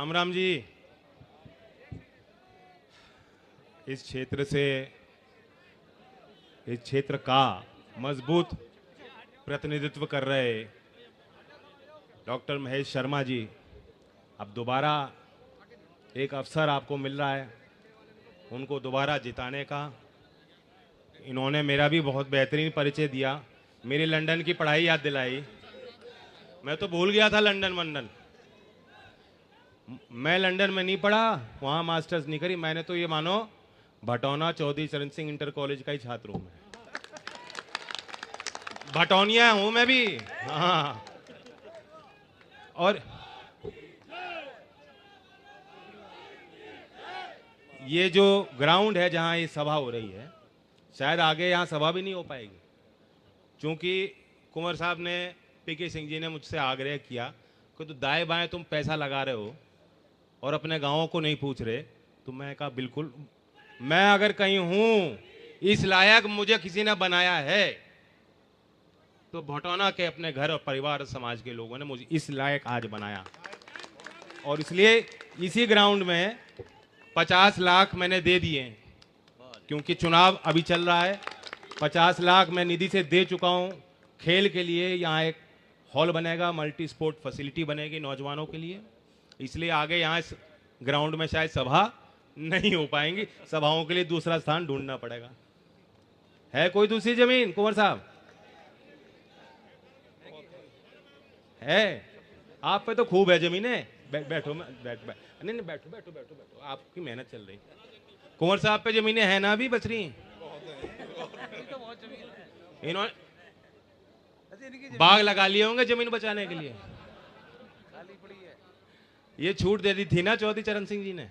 राम राम जी। इस क्षेत्र का मजबूत प्रतिनिधित्व कर रहे डॉक्टर महेश शर्मा जी, अब दोबारा एक अवसर आपको मिल रहा है उनको दोबारा जिताने का। इन्होंने मेरा भी बहुत बेहतरीन परिचय दिया, मेरी लंदन की पढ़ाई याद दिलाई। मैं तो भूल गया था लंदन वंदन, मैं लंदन में नहीं पढ़ा, वहाँ मास्टर्स नहीं करी। मैंने तो ये मानो भटौना चौधरी चरण सिंह इंटर कॉलेज का ही छात्र हूँ मैं, भटौनिया हूँ मैं भी। हाँ, और ये जो ग्राउंड है जहाँ ये सभा हो रही है, शायद आगे यहाँ सभा भी नहीं हो पाएगी, क्योंकि कुंवर साहब ने, पीके सिंह जी ने मुझसे आग्रह किया कि तो दाएं बाएं तुम पैसा लगा रहे हो और अपने गांवों को नहीं पूछ रहे। तो मैं कहा बिल्कुल, मैं अगर कहीं हूं इस लायक मुझे किसी ने बनाया है तो भटौना के अपने घर और परिवार और समाज के लोगों ने मुझे इस लायक आज बनाया। और इसलिए इसी ग्राउंड में 50 लाख मैंने दे दिए, क्योंकि चुनाव अभी चल रहा है। 50 लाख मैं निधि से दे चुका हूं खेल के लिए। यहाँ एक हॉल बनेगा, मल्टी स्पोर्ट फैसिलिटी बनेगी नौजवानों के लिए। इसलिए आगे यहाँ इस ग्राउंड में शायद सभा नहीं हो पाएंगी, सभाओं के लिए दूसरा स्थान ढूंढना पड़ेगा। है कोई दूसरी जमीन कुंवर साहब? है? आप पे तो खूब है जमीनें। बैठो, नहीं बैठो बैठो बैठो बैठो, आपकी मेहनत चल रही। कुंवर साहब पे जमीनें हैं ना, अभी बच रही? इन्होंने बाग लगा लिए होंगे जमीन बचाने के लिए। ये छूट दे दी थी ना चौधरी चरण सिंह जी ने।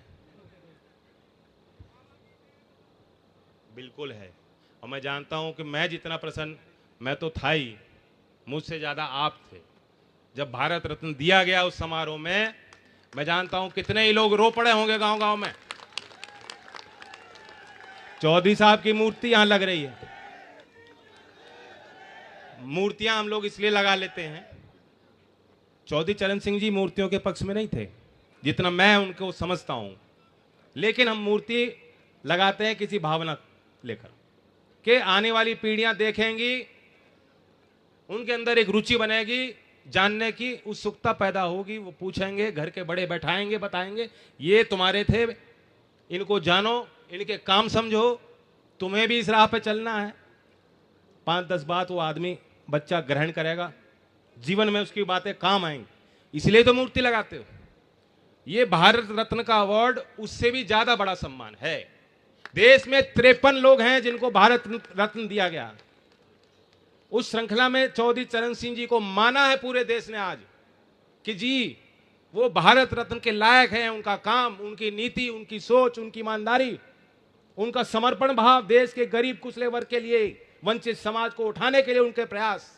बिल्कुल है, और मैं जानता हूं कि मैं जितना प्रसन्न, मैं तो था ही, मुझसे ज्यादा आप थे। जब भारत रत्न दिया गया उस समारोह में, मैं जानता हूं कितने ही लोग रो पड़े होंगे गांव गांव में। चौधरी साहब की मूर्ति यहां लग रही है। मूर्तियां हम लोग इसलिए लगा लेते हैं, चौधरी चरण सिंह जी मूर्तियों के पक्ष में नहीं थे जितना मैं उनको समझता हूं, लेकिन हम मूर्ति लगाते हैं किसी भावना लेकर के आने वाली पीढ़ियां देखेंगी, उनके अंदर एक रुचि बनेगी, जानने की उत्सुकता पैदा होगी। वो पूछेंगे, घर के बड़े बैठाएंगे, बताएंगे ये तुम्हारे थे, इनको जानो, इनके काम समझो, तुम्हें भी इस राह पे चलना है। 5-10 बात वो आदमी बच्चा ग्रहण करेगा, जीवन में उसकी बातें काम आएंगी। इसलिए तो मूर्ति लगाते हो। ये भारत रत्न का अवार्ड उससे भी ज्यादा बड़ा सम्मान है। देश में 53 लोग हैं जिनको भारत रत्न दिया गया। उस श्रृंखला में चौधरी चरण सिंह जी को माना है पूरे देश ने आज कि जी वो भारत रत्न के लायक हैं। उनका काम, उनकी नीति, उनकी सोच, उनकी ईमानदारी, उनका समर्पण भाव, देश के गरीब कुचले वर्ग के लिए, वंचित समाज को उठाने के लिए उनके प्रयास।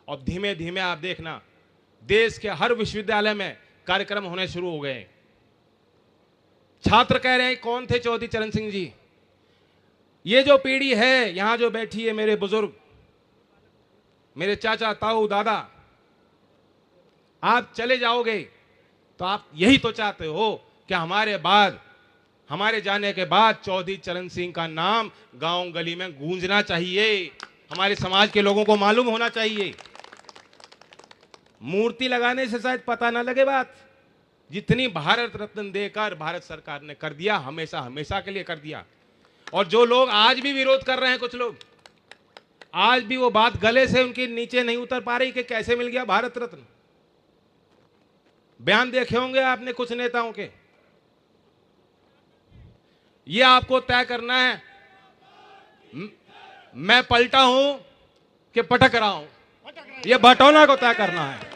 और धीमे धीमे आप देखना, देश के हर विश्वविद्यालय में कार्यक्रम होने शुरू हो गए। छात्र कह रहे हैं कौन थे चौधरी चरण सिंह जी? ये जो पीढ़ी है यहां जो बैठी है, मेरे बुजुर्ग, मेरे चाचा, ताऊ, दादा, आप चले जाओगे तो आप यही तो चाहते हो कि हमारे जाने के बाद चौधरी चरण सिंह का नाम गांव गली में गूंजना चाहिए, हमारे समाज के लोगों को मालूम होना चाहिए। मूर्ति लगाने से शायद पता ना लगे बात, जितनी भारत रत्न देकर भारत सरकार ने कर दिया, हमेशा हमेशा के लिए कर दिया। और जो लोग आज भी विरोध कर रहे हैं, कुछ लोग आज भी वो बात गले से उनके नीचे नहीं उतर पा रही कि कैसे मिल गया भारत रत्न। बयान देखे होंगे आपने कुछ नेताओं के। ये आपको तय करना है, मैं पलटा हूं कि पटक रहा हूं, ये भटौना को तय करना है।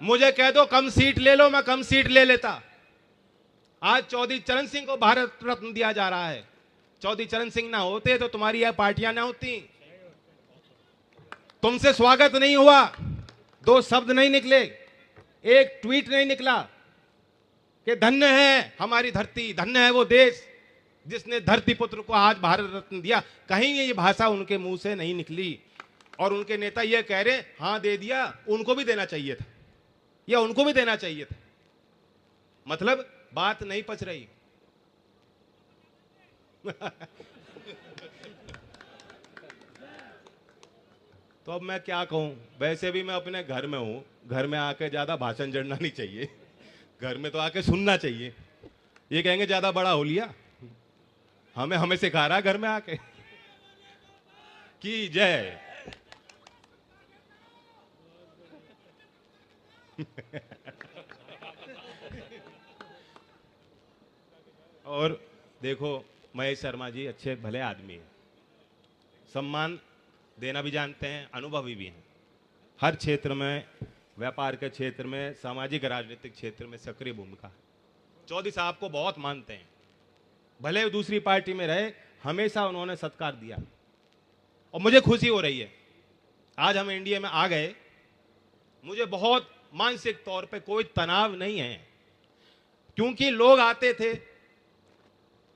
मुझे कह दो कम सीट ले लो, मैं कम सीट ले लेता। आज चौधरी चरण सिंह को भारत रत्न दिया जा रहा है। चौधरी चरण सिंह ना होते तो तुम्हारी यह पार्टियां ना होती, तुमसे स्वागत नहीं हुआ, 2 शब्द नहीं निकले, एक ट्वीट नहीं निकला कि धन्य है हमारी धरती, धन्य है वो देश जिसने धरती पुत्र को आज भारत रत्न दिया। कहीं ये भाषा उनके मुंह से नहीं निकली। और उनके नेता ये कह रहे हाँ दे दिया, उनको भी देना चाहिए था, या उनको भी देना चाहिए था। मतलब बात नहीं पच रही। तो अब मैं क्या कहूं, वैसे भी मैं अपने घर में हूं, घर में आके ज्यादा भाषण जड़ना नहीं चाहिए, घर में तो आके सुनना चाहिए। ये कहेंगे ज्यादा बड़ा हो लिया, हमें सिखा रहा घर में आके। की जय। और देखो महेश शर्मा जी अच्छे भले आदमी हैं, सम्मान देना भी जानते हैं, अनुभवी भी हैं, हर क्षेत्र में, व्यापार के क्षेत्र में, सामाजिक राजनीतिक क्षेत्र में सक्रिय भूमिका। चौधरी साहब को बहुत मानते हैं, भले दूसरी पार्टी में रहे, हमेशा उन्होंने सत्कार दिया और मुझे खुशी हो रही है आज हम एनडीए में आ गए। मुझे बहुत मानसिक तौर पे कोई तनाव नहीं है, क्योंकि लोग आते थे,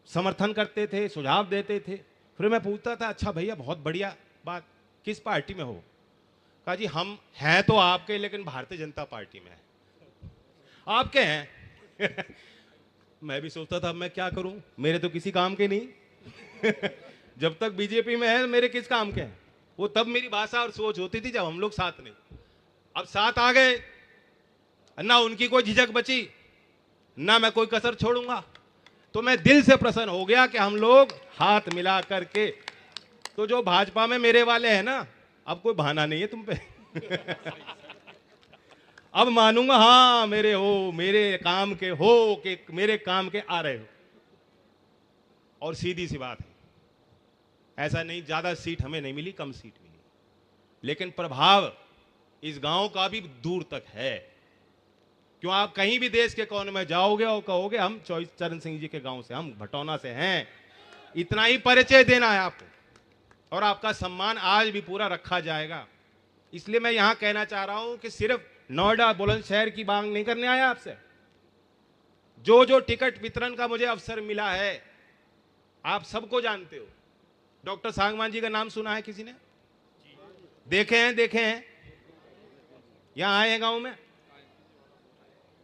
समर्थन करते थे, सुझाव देते थे, फिर मैं पूछता था अच्छा भैया बहुत बढ़िया बात, किस पार्टी में हो? कहा जी हम हैं तो आपके, लेकिन भारतीय जनता पार्टी में है। आपके हैं। मैं भी सोचता था अब मैं क्या करूं, मेरे तो किसी काम के नहीं। जब तक बीजेपी में है मेरे किस काम के हैं? वो तब मेरी भाषा और सोच होती थी जब हम लोग साथ नहीं। अब साथ आ गए, ना उनकी कोई झिझक बची, ना मैं कोई कसर छोड़ूंगा। तो मैं दिल से प्रसन्न हो गया कि हम लोग हाथ मिला करके, तो जो भाजपा में मेरे वाले हैं ना, अब कोई बहाना नहीं है तुम पे। अब मानूंगा हाँ मेरे हो, मेरे काम के हो, कि मेरे काम के आ रहे हो। और सीधी सी बात है, ऐसा नहीं ज्यादा सीट हमें नहीं मिली, कम सीट मिली, लेकिन प्रभाव इस गांव का भी दूर तक है। क्यों, आप कहीं भी देश के कोने में जाओगे और कहोगे हम चरण सिंह जी के गांव से, हम भटौना से हैं, इतना ही परिचय देना है आपको, और आपका सम्मान आज भी पूरा रखा जाएगा। इसलिए मैं यहां कहना चाह रहा हूं कि सिर्फ नोएडा बुलंदशहर की मांग नहीं करने आया आपसे। जो जो टिकट वितरण का मुझे अवसर मिला है, आप सबको जानते हो। डॉक्टर सांगवान जी का नाम सुना है किसी ने? देखे हैं, यहां आए हैं गांव में।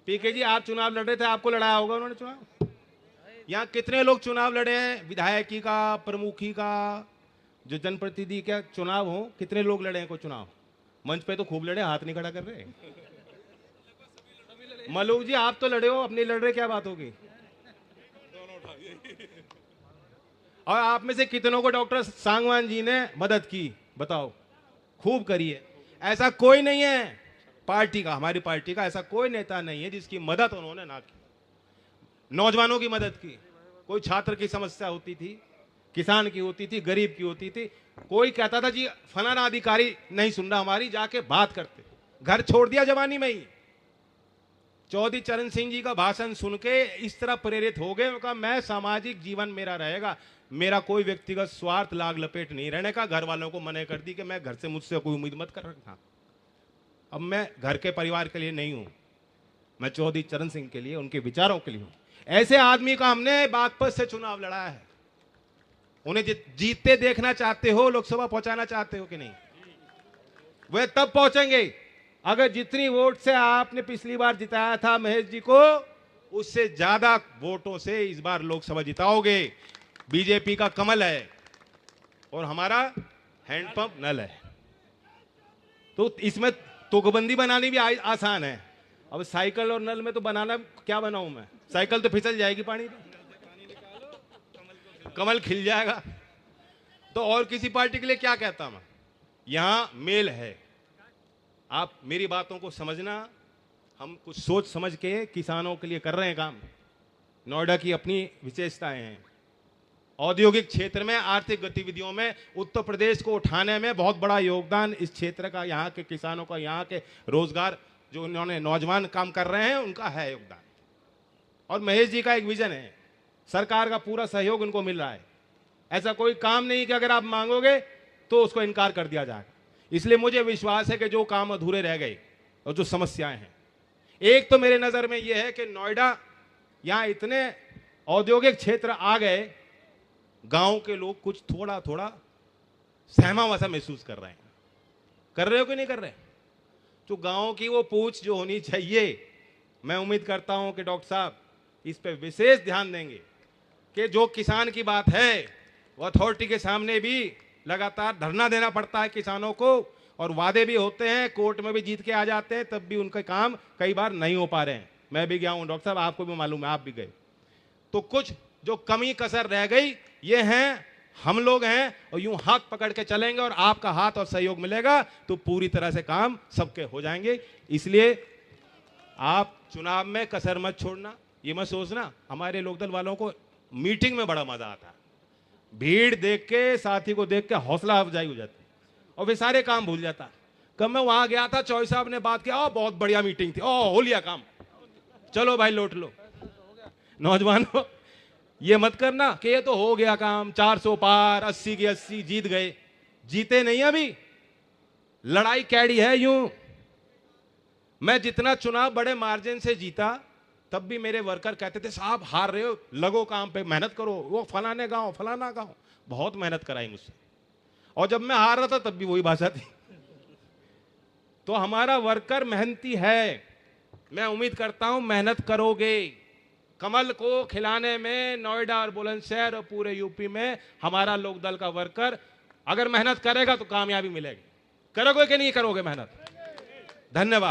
पीके जी आप चुनाव लड़ रहे थे, आपको लड़ाया होगा उन्होंने चुनाव। यहां कितने लोग चुनाव लड़े हैं, विधायकी का, प्रमुखी का, जो जनप्रतिनिधि का चुनाव हो, कितने लोग लड़े हैं कोई चुनाव? मंच पे तो खूब लड़े, हाथ नहीं खड़ा कर रहे। मलूक जी आप तो लड़े हो, अपनी लड़ रहे, क्या बात होगी? और आप में से कितनों को डॉक्टर सांगवान जी ने मदद की, बताओ? खूब करी है। ऐसा कोई नहीं है पार्टी का, हमारी पार्टी का ऐसा कोई नेता नहीं है जिसकी मदद उन्होंने ना की। नौजवानों की मदद की, कोई छात्र की समस्या होती थी, किसान की होती थी, गरीब की होती थी, कोई कहता था जी फलाना अधिकारी नहीं सुन रहा हमारी, जाके बात करते, घर छोड़ दिया जवानी में ही। चौधरी चरण सिंह जी का भाषण सुन के इस तरह प्रेरित हो गए, उनका मैं सामाजिक जीवन मेरा रहेगा, मेरा कोई व्यक्तिगत स्वार्थ लाग लपेट नहीं रहने का। घर वालों को मना कर दी कि मैं घर से, मुझसे कोई उम्मीद मत कर रखा। अब मैं घर के परिवार के लिए नहीं हूं, मैं चौधरी चरण सिंह के लिए, उनके विचारों के लिए हूं। ऐसे आदमी का हमने बागपत से चुनाव लड़ा है। उन्हें जीतते देखना चाहते हो, लोकसभा पहुंचाना चाहते हो कि नहीं? वे तब पहुंचेंगे अगर जितनी वोट से आपने पिछली बार जिताया था महेश जी को, उससे ज्यादा वोटों से इस बार लोकसभा जिताओगे। बीजेपी का कमल है और हमारा हैंडपंप नल है, तो इसमें तुकबंदी बनानी भी आसान है। अब साइकिल और नल में तो बनाना क्या बनाऊं मैं? साइकिल तो फिसल जाएगी पानी में, कमल खिल जाएगा। तो और किसी पार्टी के लिए क्या कहता मैं? यहां मेल है, आप मेरी बातों को समझना। हम कुछ सोच समझ के किसानों के लिए कर रहे हैं काम। नोएडा की अपनी विशेषताएं हैं, औद्योगिक क्षेत्र में, आर्थिक गतिविधियों में उत्तर प्रदेश को उठाने में बहुत बड़ा योगदान इस क्षेत्र का, यहाँ के किसानों का, यहाँ के रोजगार जो उन्होंने नौजवान काम कर रहे हैं उनका है योगदान। और महेश जी का एक विजन है, सरकार का पूरा सहयोग उनको मिल रहा है। ऐसा कोई काम नहीं कि अगर आप मांगोगे तो उसको इनकार कर दिया जाएगा। इसलिए मुझे विश्वास है कि जो काम अधूरे रह गए और जो समस्याएं हैं, एक तो मेरे नजर में यह है कि नोएडा, यहां इतने औद्योगिक क्षेत्र आ गए, गांव के लोग कुछ थोड़ा थोड़ा सहमा वसा महसूस कर रहे हैं। कर रहे हो कि नहीं कर रहे? तो गांव की वो पूछ जो होनी चाहिए, मैं उम्मीद करता हूं कि डॉक्टर साहब इस पे विशेष ध्यान देंगे कि जो किसान की बात है वो अथॉरिटी के सामने भी लगातार धरना देना पड़ता है किसानों को, और वादे भी होते हैं, कोर्ट में भी जीत के आ जाते हैं, तब भी उनके काम कई बार नहीं हो पा रहे हैं। मैं भी गया हूं डॉक्टर साहब, आपको भी मालूम है, आप भी गए। तो कुछ जो कमी कसर रह गई, ये हैं हम लोग हैं, और यूं हाथ पकड़ के चलेंगे और आपका हाथ और सहयोग मिलेगा तो पूरी तरह से काम सबके हो जाएंगे। इसलिए आप चुनाव में कसर मत छोड़ना। ये मत सोचना, हमारे लोकदल वालों को मीटिंग में बड़ा मजा आता है, भीड़ देख के, साथी को देख के हौसला अफजाई हो जाती है और वे सारे काम भूल जाता। कब मैं वहां गया था, चौधरी साहब ने बात किया, बहुत बढ़िया मीटिंग थी, हो लिया काम, चलो भाई लौट लो। नौजवानों, ये मत करना कि ये तो हो गया काम, 400 पार, 80 की 80, जीत गए। जीते नहीं, अभी लड़ाई कैडी है। यूं मैं जितना चुनाव बड़े मार्जिन से जीता, तब भी मेरे वर्कर कहते थे साहब हार रहे हो, लगो काम पे, मेहनत करो, वो फलाने गांव फलाना गांव, बहुत मेहनत कराई मुझसे। और जब मैं हार रहा था तब भी वही भाषा थी। तो हमारा वर्कर मेहनती है, मैं उम्मीद करता हूं मेहनत करोगे। कमल को खिलाने में नोएडा और बुलंदशहर और पूरे यूपी में हमारा लोकदल का वर्कर अगर मेहनत करेगा तो कामयाबी मिलेगी। करोगे कि नहीं करोगे मेहनत? धन्यवाद।